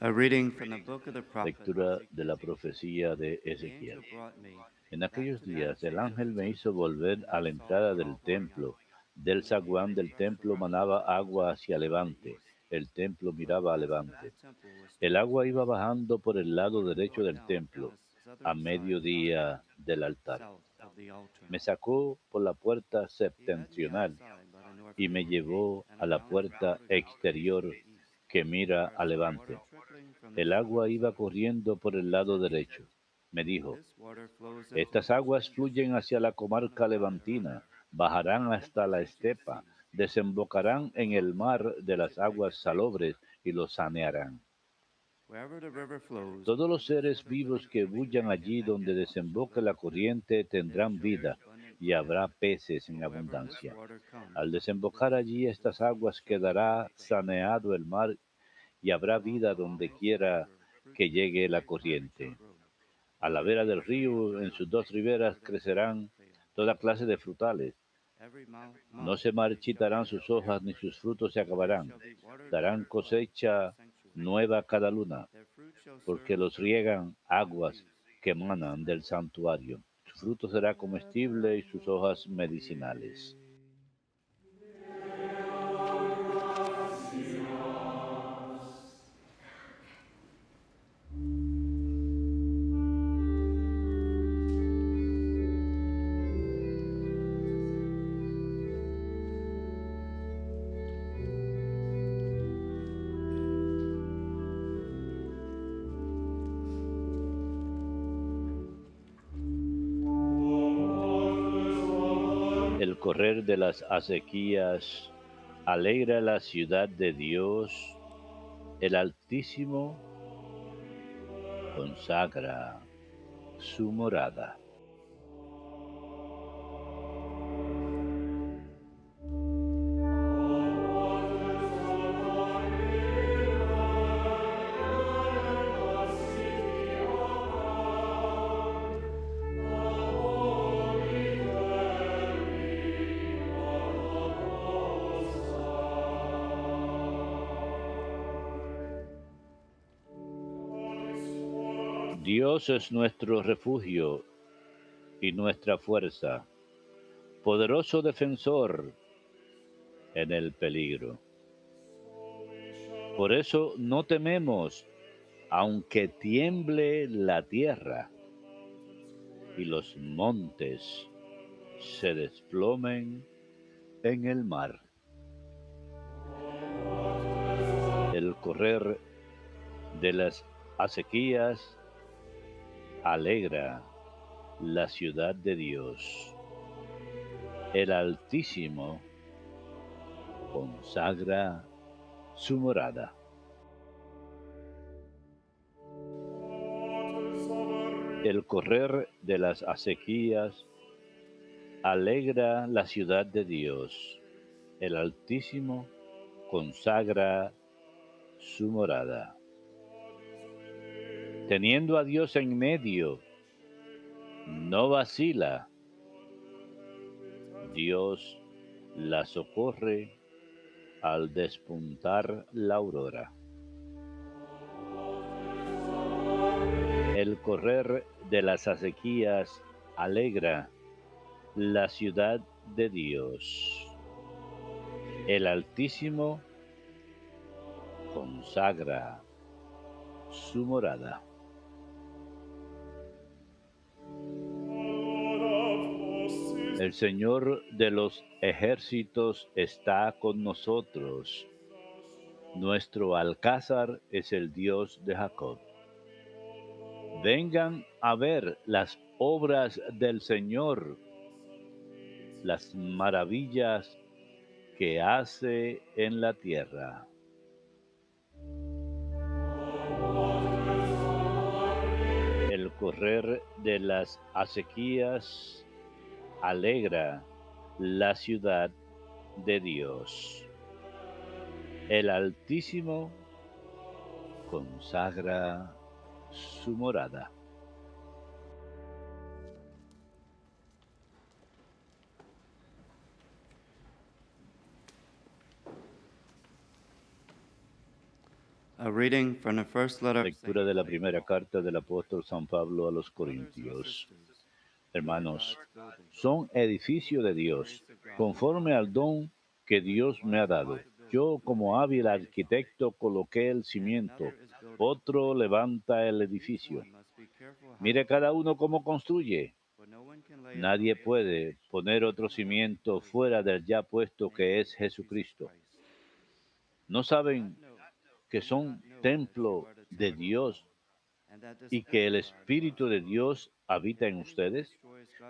A reading from the book of the prophet Lectura de la Ezekiel. profecía de The Ezequiel. angel brought me En back aquellos to the días el entrance of ángel the me hizo temple, volver and a I la saw entrada del four horns. templo. Del zaguán del templo manaba agua hacia Toward the levante. east. El templo For the miraba a west of levante. that temple was El toward the agua iba east. bajando por el lado One derecho poured del out on templo, the a southern side mediodía del altar. south of the altar. Me sacó por la puerta He led me septentrional outside by the north y me gate, llevó and a la around the puerta outer gate facing exterior the east, que mira where I a saw water levante. trickling from the El agua southern iba side. corriendo por el He lado said to me, derecho. Me dijo, "This water flows into the estas coastland aguas district fluyen hacia la on the comarca right and on the levantina, left, bajarán and hasta empties la into the estepa, sea. The desembocarán salt en floods el mar de makes las it big aguas and safe. salobres y lo sanearán. Wherever the river flows, Todos los this seres sort of vivos living que creature bullan allí that donde can shall desemboque live, la corriente and there tendrán shall be vida abundant y bread. habrá peces en For wherever this abundancia. water Al comes, desembocar those allí seas and estas seas aguas shall be quedará filled. saneado el mar y habrá Along vida the donde banks of the quiera river, fruit que trees llegue of la great height shall corriente. grow. A la Their vera del leaves shall not río, en wither, sus dos riberas, nor their fruit crecerán fail. toda clase de frutales. Every No month se they shall marchitarán bear. sus hojas ni sus frutos se For there acabarán. shall be waters in Darán their flood in the cosecha sanctuary. nueva cada luna, Their fruit shall porque serve los for food riegan to the aguas beasts. que emanan del santuario. Su fruto será comestible y sus hojas medicinales. El correr de las acequias alegra la ciudad de Dios. El Altísimo consagra su morada. Dios es nuestro refugio y nuestra fuerza, poderoso defensor en el peligro. Por eso no tememos, aunque tiemble la tierra y los montes se desplomen en el mar. El correr de las acequias alegra la ciudad de Dios. El Altísimo consagra su morada. El correr de las acequias alegra la ciudad de Dios. El Altísimo consagra su morada. Teniendo a Dios en medio, no vacila. Dios la socorre al despuntar la aurora. El correr de las acequias alegra la ciudad de Dios. El Altísimo consagra su morada. El Señor de los ejércitos está con nosotros. Nuestro alcázar es el Dios de Jacob. Vengan a ver las obras del Señor, las maravillas que hace en la tierra. El correr de las acequias alegra la ciudad de Dios. El Altísimo consagra su morada. A reading from the first letter of Lectura St. de la Paul. primera carta del apóstol San Pablo a los Brothers and Corintios. sisters, Hermanos, God's building, son edificio de Dios, conforme al don que Dios me ha dado. Yo, como hábil arquitecto, coloqué el cimiento, otro levanta el edificio. Mire cada uno cómo construye. Nadie puede poner otro cimiento fuera del ya puesto que es Jesucristo. ¿No saben que son templo de Dios y que el Espíritu de Dios habita en ustedes?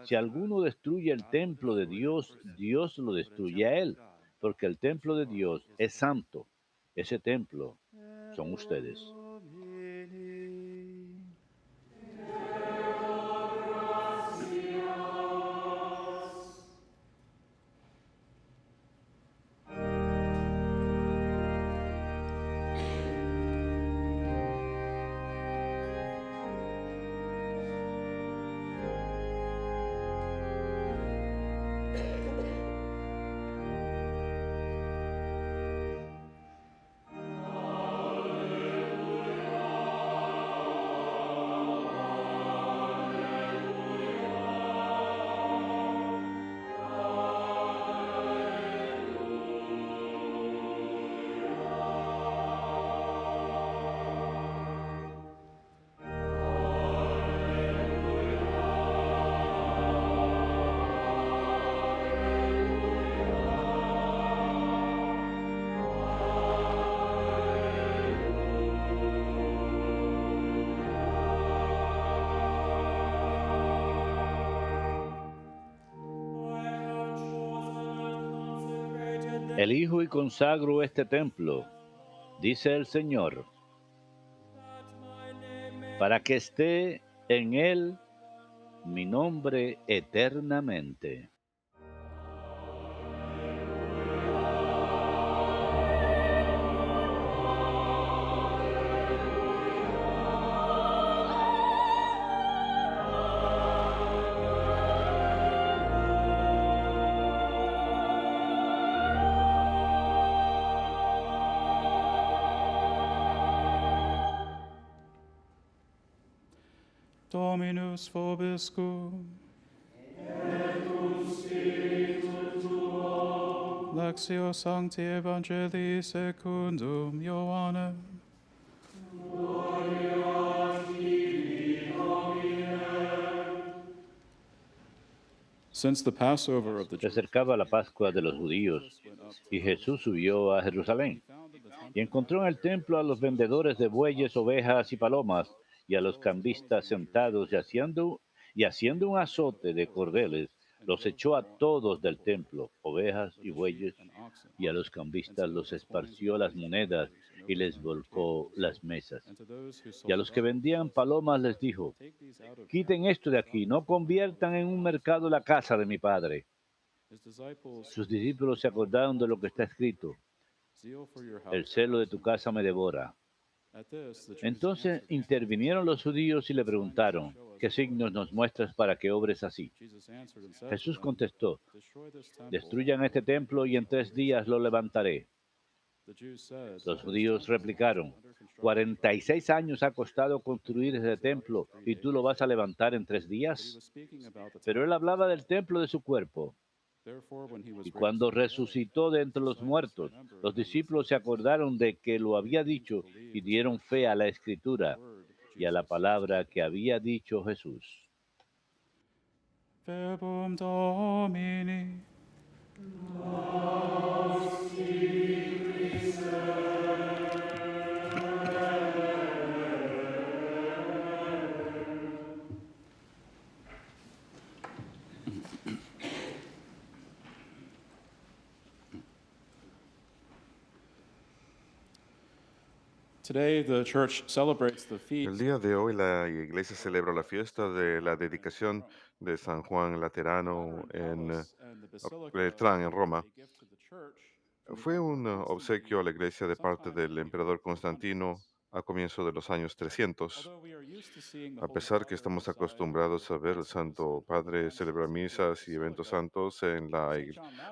Si alguno destruye el templo de Dios, Dios lo destruye a él, porque el templo de Dios es santo. Ese templo son ustedes. Elijo y consagro este templo, dice el Señor, para que esté en él mi nombre eternamente. Dominus vobiscum. Lectio Sancti Evangelii secundum Ioannem. Since the Passover of the Se Jews, acercaba la Pascua de los judíos y Jesús subió a Jerusalén y encontró en el templo a los vendedores de bueyes, ovejas y palomas y a los cambistas sentados y haciendo un azote de cordeles, los echó a todos del templo, ovejas y bueyes, y a los cambistas los esparció las monedas y les volcó las mesas. Y a los que vendían palomas les dijo: quiten esto de aquí, no conviertan en un mercado la casa de mi padre. Sus discípulos se acordaron de lo que está escrito: el celo de tu casa me devora. Entonces intervinieron los judíos y le preguntaron: ¿qué signos nos muestras para que obres así? Jesús contestó: destruyan este templo y en 3 días lo levantaré. Los judíos replicaron: 46 años ha costado construir ese templo y tú lo vas a levantar en 3 días. Pero él hablaba del templo de su cuerpo. Y cuando resucitó de entre los muertos, los discípulos se acordaron de que lo había dicho y dieron fe a la Escritura y a la palabra que había dicho Jesús. Verbum Domini. Today, the church celebrates the feast El día de hoy la iglesia celebra la fiesta de la dedicación de San Juan Laterano en Letrán, en Roma. Fue un obsequio a la iglesia de parte del emperador Constantino a comienzo de los años 300. A pesar que estamos acostumbrados a ver al Santo Padre celebrar misas y eventos santos en la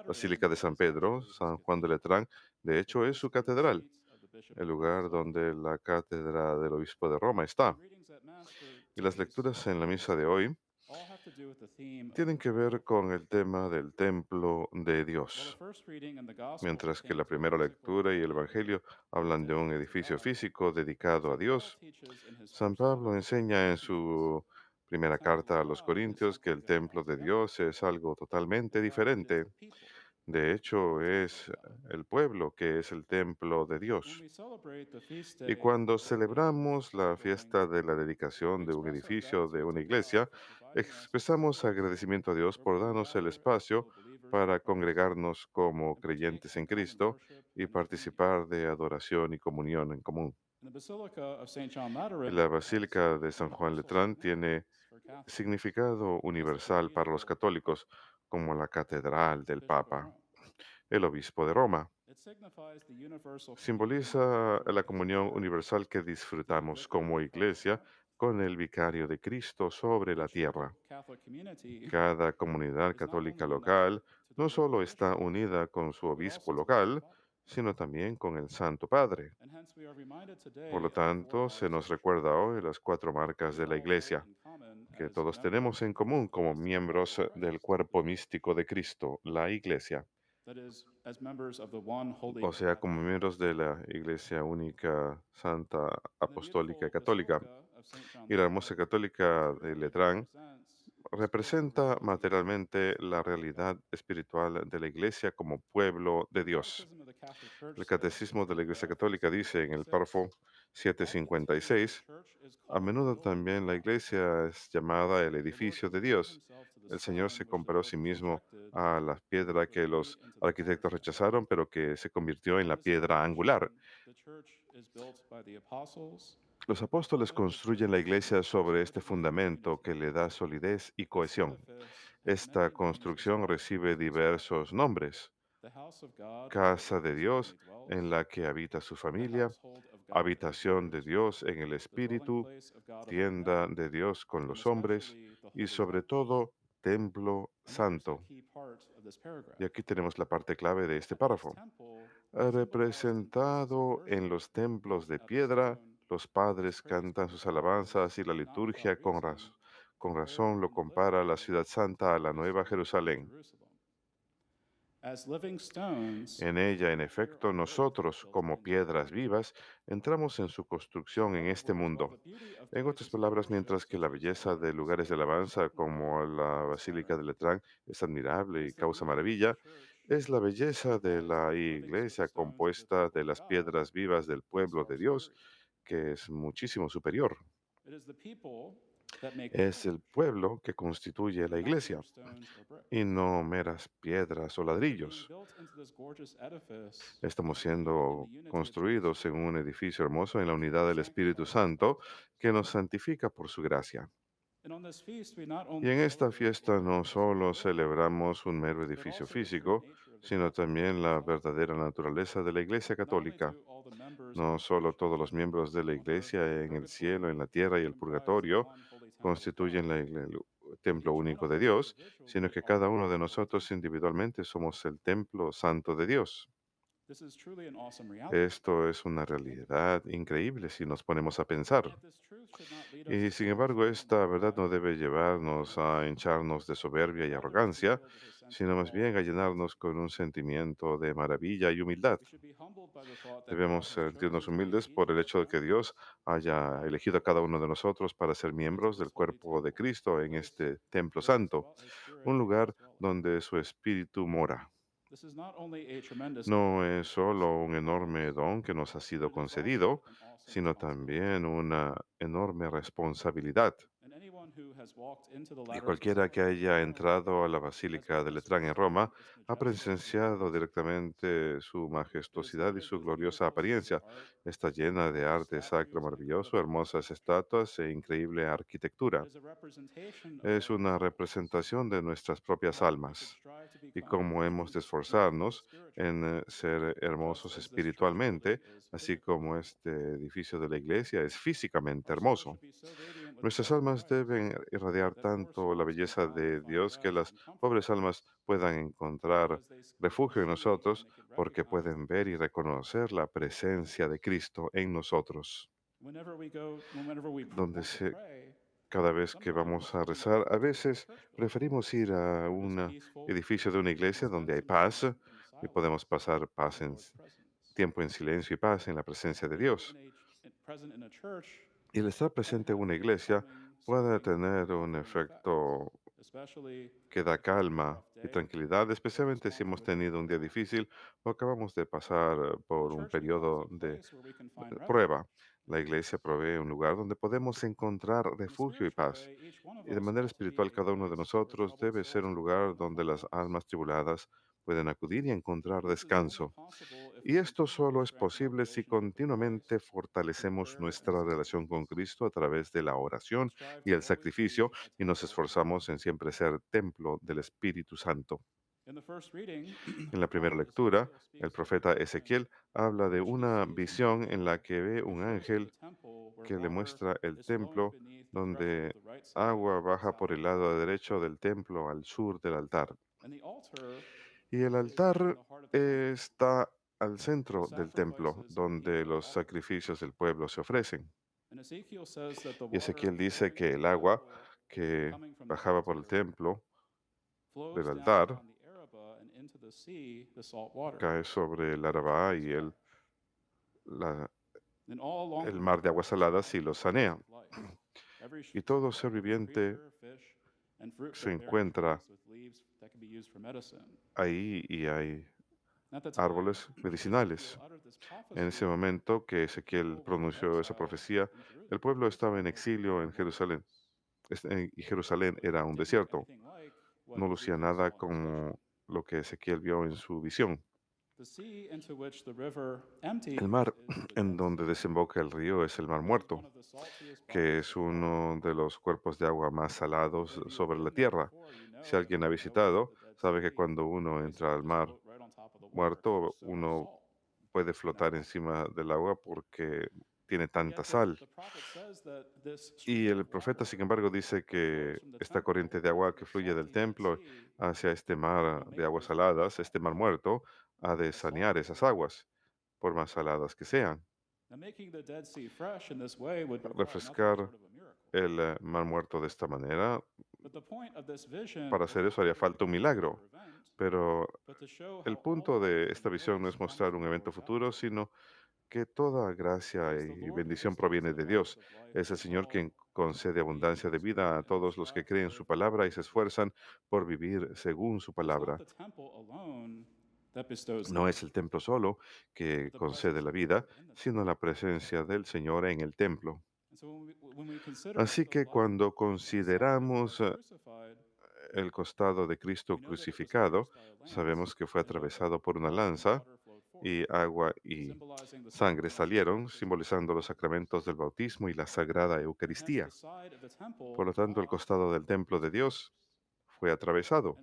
Basílica de San Pedro, San Juan de Letrán, de hecho, es su catedral. el lugar donde la cátedra del obispo de Roma está. Y las lecturas en la misa de hoy tienen que ver con el tema del templo de Dios. Mientras que la primera lectura y el Evangelio hablan de un edificio físico dedicado a Dios, San Pablo enseña en su primera carta a los Corintios que el templo de Dios es algo totalmente diferente. De hecho, es el pueblo que es el templo de Dios. Y cuando celebramos la fiesta de la dedicación de un edificio, de una iglesia, expresamos agradecimiento a Dios por darnos el espacio para congregarnos como creyentes en Cristo y participar de adoración y comunión en común. La Basílica de San Juan Letrán tiene significado universal para los católicos, como la Catedral del Papa, el Obispo de Roma. Simboliza la comunión universal que disfrutamos como iglesia con el vicario de Cristo sobre la tierra. Cada comunidad católica local no solo está unida con su obispo local, sino también con el Santo Padre. Por lo tanto, se nos recuerda hoy las cuatro marcas de la iglesia que todos tenemos en común como miembros del cuerpo místico de Cristo, la iglesia. O sea, como miembros de la Iglesia Única, Santa, Apostólica y Católica. Y la hermosa católica de Letrán representa materialmente la realidad espiritual de la Iglesia como pueblo de Dios. El Catecismo de la Iglesia Católica dice en el párrafo 756, a menudo también la Iglesia es llamada el edificio de Dios. El Señor se comparó a sí mismo a la piedra que los arquitectos rechazaron, pero que se convirtió en la piedra angular. Los apóstoles construyen la iglesia sobre este fundamento que le da solidez y cohesión. Esta construcción recibe diversos nombres: casa de Dios en la que habita su familia, habitación de Dios en el Espíritu, tienda de Dios con los hombres y sobre todo templo santo. Y aquí tenemos la parte clave de este párrafo. Representado en los templos de piedra, los padres cantan sus alabanzas y la liturgia con razón lo compara a la ciudad santa a la Nueva Jerusalén. En ella, en efecto, nosotros, como piedras vivas, entramos en su construcción en este mundo. En otras palabras, mientras que la belleza de lugares de alabanza como la Basílica de Letrán es admirable y causa maravilla, es la belleza de la iglesia compuesta de las piedras vivas del pueblo de Dios que es muchísimo superior. Es el pueblo que constituye la iglesia y no meras piedras o ladrillos. Estamos siendo construidos en un edificio hermoso en la unidad del Espíritu Santo que nos santifica por su gracia. Y en esta fiesta no solo celebramos un mero edificio físico, sino también la verdadera naturaleza de la Iglesia Católica. No solo todos los miembros de la Iglesia en el cielo, en la tierra y el purgatorio constituyen el templo único de Dios, sino que cada uno de nosotros individualmente somos el templo santo de Dios. Esto es una realidad increíble si nos ponemos a pensar. Y sin embargo, esta verdad no debe llevarnos a hincharnos de soberbia y arrogancia, sino más bien a llenarnos con un sentimiento de maravilla y humildad. Debemos sentirnos humildes por el hecho de que Dios haya elegido a cada uno de nosotros para ser miembros del cuerpo de Cristo en este templo santo, un lugar donde su espíritu mora. No es solo un enorme don que nos ha sido concedido, sino también una enorme responsabilidad. Y cualquiera que haya entrado a la Basílica de Letrán en Roma ha presenciado directamente su majestuosidad y su gloriosa apariencia. Está llena de arte sacro maravilloso, hermosas estatuas e increíble arquitectura. Es una representación de nuestras propias almas y cómo hemos de esforzarnos en ser hermosos espiritualmente, así como este edificio de la iglesia es físicamente hermoso. Nuestras almas deben deben irradiar tanto la belleza de Dios que las pobres almas puedan encontrar refugio en nosotros porque pueden ver y reconocer la presencia de Cristo en nosotros. Donde se, cada vez que vamos a rezar, a veces preferimos ir a un edificio de una iglesia donde hay paz y podemos pasar tiempo en silencio y paz en la presencia de Dios. Y el estar presente en una iglesia puede tener un efecto que da calma y tranquilidad, especialmente si hemos tenido un día difícil o acabamos de pasar por un periodo de prueba. La iglesia provee un lugar donde podemos encontrar refugio y paz. Y de manera espiritual, cada uno de nosotros debe ser un lugar donde las almas tribuladas pueden acudir y encontrar descanso. Y esto solo es posible si continuamente fortalecemos nuestra relación con Cristo a través de la oración y el sacrificio y nos esforzamos en siempre ser templo del Espíritu Santo. En la primera lectura, el profeta Ezequiel habla de una visión en la que ve un ángel que le muestra el templo donde agua baja por el lado derecho del templo al sur del altar. Y el altar está al centro del templo donde los sacrificios del pueblo se ofrecen. Y Ezequiel dice que el agua que bajaba por el templo del altar cae sobre el Arabá y la- el mar de aguas saladas y lo sanea. Y todo ser viviente se encuentra ahí y hay árboles medicinales. En ese momento que Ezequiel pronunció esa profecía, el pueblo estaba en exilio en Jerusalén, y Jerusalén era un desierto. No lucía nada como lo que Ezequiel vio en su visión. El mar en donde desemboca el río es el Mar Muerto, que es uno de los cuerpos de agua más salados sobre la tierra. Si alguien ha visitado, sabe que cuando uno entra al Mar Muerto, uno puede flotar encima del agua porque tiene tanta sal. Y el profeta, sin embargo, dice que esta corriente de agua que fluye del templo hacia este mar de aguas saladas, este mar muerto, ha de sanear esas aguas, por más saladas que sean. Refrescar el mar muerto de esta manera, para hacer eso haría falta un milagro. Pero el punto de esta visión no es mostrar un evento futuro, sino que toda gracia y bendición proviene de Dios. Es el Señor quien concede abundancia de vida a todos los que creen su palabra y se esfuerzan por vivir según su palabra. No es el templo solo que concede la vida, sino la presencia del Señor en el templo. Así que cuando consideramos el costado de Cristo crucificado, sabemos que fue atravesado por una lanza y agua y sangre salieron, simbolizando los sacramentos del bautismo y la sagrada Eucaristía. Por lo tanto, el costado del templo de Dios fue atravesado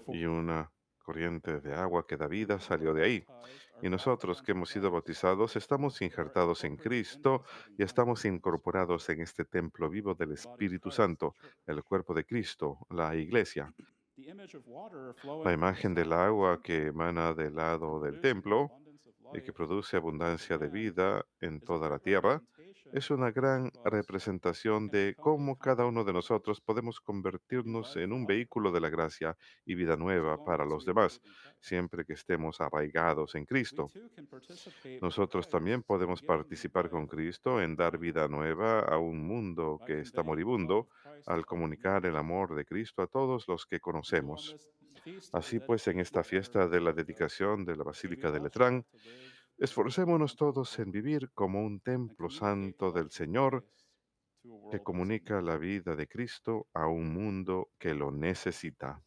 y una corriente de agua que da vida salió de ahí. Y nosotros que hemos sido bautizados estamos injertados en Cristo y estamos incorporados en este templo vivo del Espíritu Santo, el cuerpo de Cristo, la iglesia. La imagen del agua que emana del lado del templo y que produce abundancia de vida en toda la tierra, es una gran representación de cómo cada uno de nosotros podemos convertirnos en un vehículo de la gracia y vida nueva para los demás, siempre que estemos arraigados en Cristo. Nosotros también podemos participar con Cristo en dar vida nueva a un mundo que está moribundo al comunicar el amor de Cristo a todos los que conocemos. Así pues, en esta fiesta de la dedicación de la Basílica de Letrán, esforcémonos todos en vivir como un templo santo del Señor que comunica la vida de Cristo a un mundo que lo necesita.